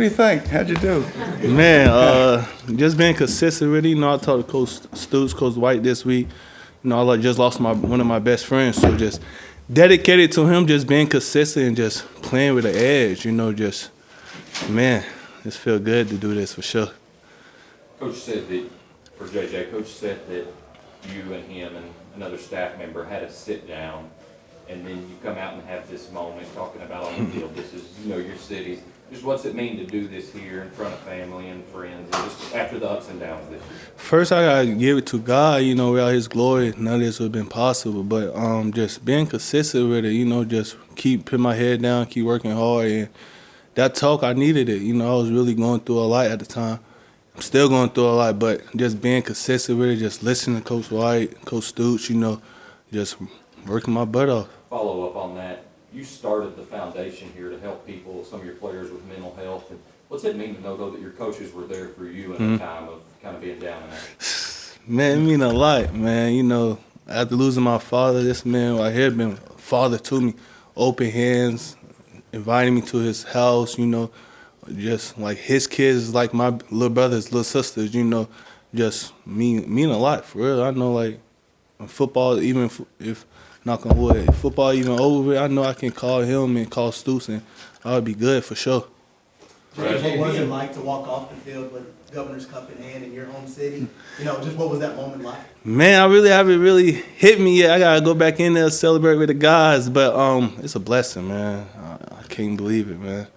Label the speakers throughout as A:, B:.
A: do you think? How'd you do?
B: Man, just being consistent, really. You know, I talked to Coach Stoops, Coach White this week. You know, I just lost one of my best friends, so just dedicated to him, just being consistent and just playing with the edge. You know, just, man, just feel good to do this for sure.
C: Coach said that, for JJ, Coach said that you and him and another staff member had a sit down, and then you come out and have this moment talking about on the field, this is, you know, your city. Just what's it mean to do this here in front of family and friends, and just after the ups and downs this year?
B: First, I got to give it to God. You know, without His glory, none of this would have been possible. But just being consistent with it, you know, just keep putting my head down, keep working hard. And that talk, I needed it. You know, I was really going through a lot at the time. I'm still going through a lot, but just being consistent with it, just listening to Coach White, Coach Stoops, you know, just working my butt off.
C: Follow up on that. You started the foundation here to help people, some of your players with mental health. And what's it mean to know, though, that your coaches were there for you in a time of kind of being down and out?
B: Man, it mean a lot, man. You know, after losing my father, this man right here been a father to me. Open hands, inviting me to his house, you know. Just like his kids is like my little brothers, little sisters, you know. Just mean a lot, for real. I know, like, football, even if knock on wood, if football even over with, I know I can call him and call Stoops, and I would be good for sure.
D: JJ, what was it like to walk off the field with Governor's Cup in hand in your home city? You know, just what was that moment like?
B: Man, I really haven't really hit me yet. I gotta go back in there and celebrate with the guys, but it's a blessing, man. I can't believe it, man.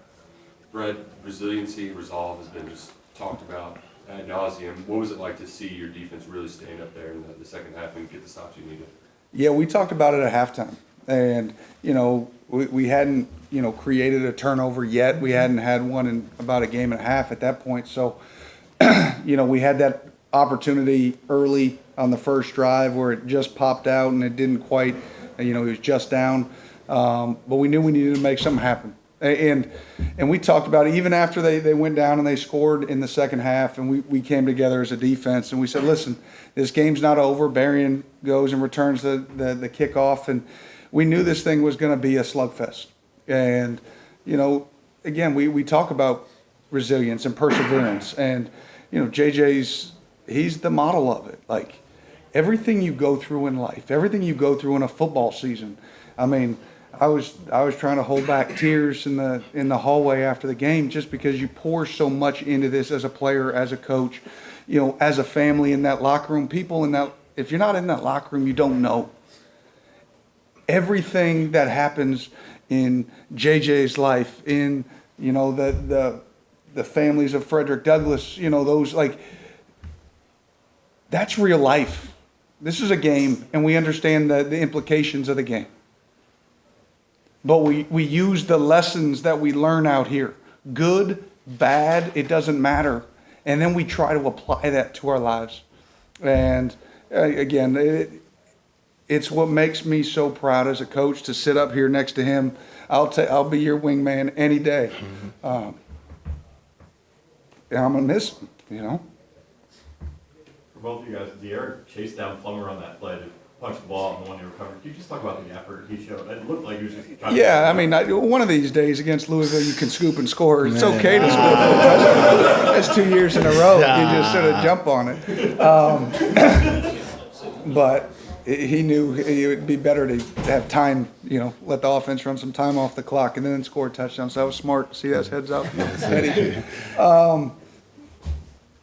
E: Brett, resiliency, resolve has been just talked about ad nauseum. What was it like to see your defense really stand up there in the second half and get the stops you needed?
A: Yeah, we talked about it at halftime. And, you know, we hadn't, you know, created a turnover yet. We hadn't had one in about a game and a half at that point. So, you know, we had that opportunity early on the first drive where it just popped out and it didn't quite, you know, it was just down. But we knew we needed to make something happen. And we talked about it even after they went down and they scored in the second half, and we came together as a defense and we said, listen, this game's not over. Berrien goes and returns the kickoff, and we knew this thing was going to be a slugfest. And, you know, again, we talk about resilience and perseverance, and, you know, he's the model of it. Like, everything you go through in life, everything you go through in a football season, I mean, I was trying to hold back tears in the hallway after the game, just because you pour so much into this as a player, as a coach, you know, as a family in that locker room. People in that, if you're not in that locker room, you don't know. Everything that happens in JJ's life, in, you know, the families of Frederick Douglass, you know, those, like, that's real life. This is a game, and we understand the implications of the game. But we use the lessons that we learn out here. Good, bad, it doesn't matter. And then we try to apply that to our lives. And again, it's what makes me so proud as a coach to sit up here next to him. I'll be your wingman any day. And I'm going to miss him, you know.
F: For both of you guys, De'Aaron chased down Plummer on that play to punch the ball out and the one he recovered. Can you just talk about the effort he showed? It looked like he was just trying
A: I mean, one of these days against Louisville, you can scoop and score. It's okay to score for a touchdown. That's 2 years in a row. You just sort of jump on it. But he knew it would be better to have time, you know, let the offense run some time off the clock and then score a touchdown. So that was smart. See that heads up? Eddie.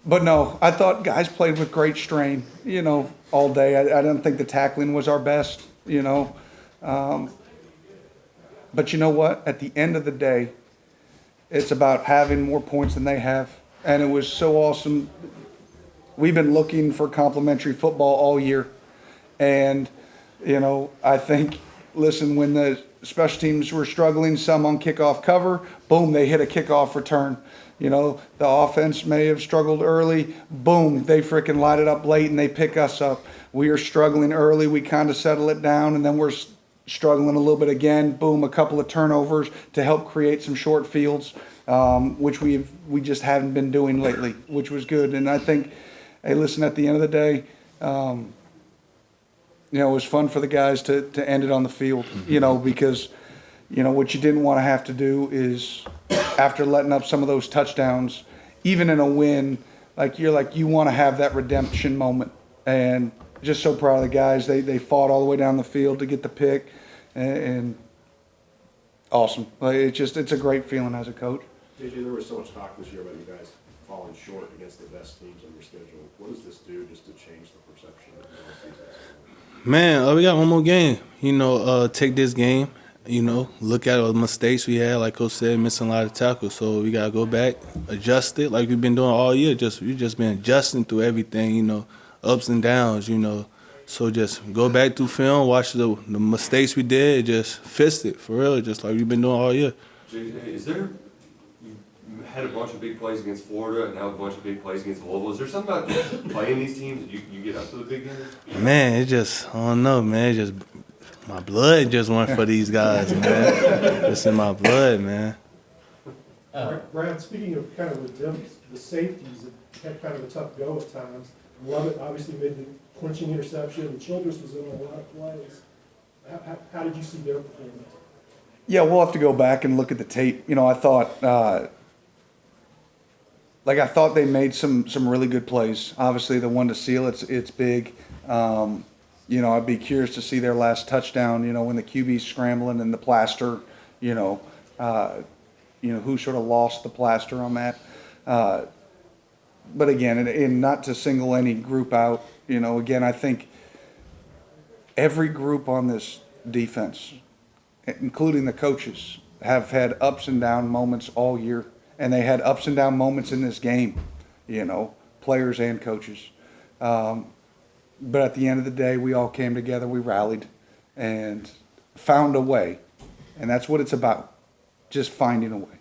A: But no, I thought guys played with great strain, you know, all day. I don't think the tackling was our best, you know. But you know what? At the end of the day, it's about having more points than they have. And it was so awesome. We've been looking for complimentary football all year. And, you know, I think, listen, when the special teams were struggling, some on kickoff cover, boom, they hit a kickoff return. You know, the offense may have struggled early. Boom, they freaking light it up late and they pick us up. We are struggling early. We kind of settle it down, and then we're struggling a little bit again. Boom, a couple of turnovers to help create some short fields, which we just haven't been doing lately, which was good. And I think, hey, listen, at the end of the day, you know, it was fun for the guys to end it on the field, you know, because, you know, what you didn't want to have to do is after letting up some of those touchdowns, even in a win, you want to have that redemption moment. And just so proud of the guys. They fought all the way down the field to get the pick, and awesome. It's a great feeling as a coach.
G: JJ, there was so much talk this year about you guys falling short against the best teams on your schedule. What does this do just to change the perception of the season?
B: Man, we got one more game. Take this game. Look at all the mistakes we had. Like Coach said, missing a lot of tackles. So we gotta go back, adjust it, like we've been doing all year. We've just been adjusting through everything. Ups and downs. So just go back through film, watch the mistakes we did, just fix it for real, just like we've been doing all year.
E: JJ, you had a bunch of big plays against Florida and now a bunch of big plays against Louisville. Is there something about playing these teams that you get up to the big games?
B: Man, I don't know, man. My blood just went for these guys, man. It's in my blood, man.
H: Brad, speaking of kind of the safeties that had kind of a tough go at times, Lovett obviously made the clinching interception, Childress was in a lot of plays. How did you see their performance?
A: Yeah, we'll have to go back and look at the tape. I thought they made some really good plays. Obviously, the one to seal, it's big. I'd be curious to see their last touchdown. When the QB's scrambling and the plaster. Who sort of lost the plaster on that. But again, and not to single any group out. Again, I think every group on this defense, including the coaches, have had ups and down moments all year. And they had ups and down moments in this game, players and coaches. But at the end of the day, we all came together, we rallied, and found a way. And that's what it's about, just finding a way.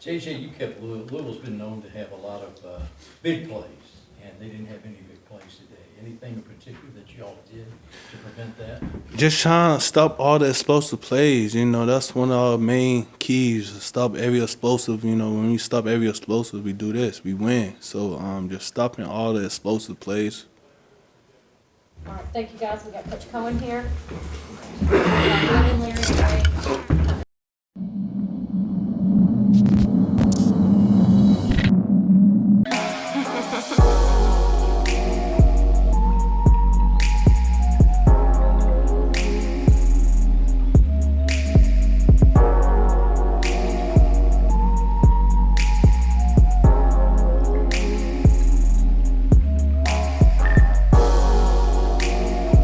I: JJ, you kept Louisville's been known to have a lot of big plays, and they didn't have any big plays today. Anything in particular that y'all did to prevent that?
B: Just trying to stop all the explosive plays. That's one of our main keys. Stop every explosive. When we stop every explosive, we do this, we win. So just stopping all the explosive plays.
J: All right, thank you guys. We got Coach Cohen here. Larry,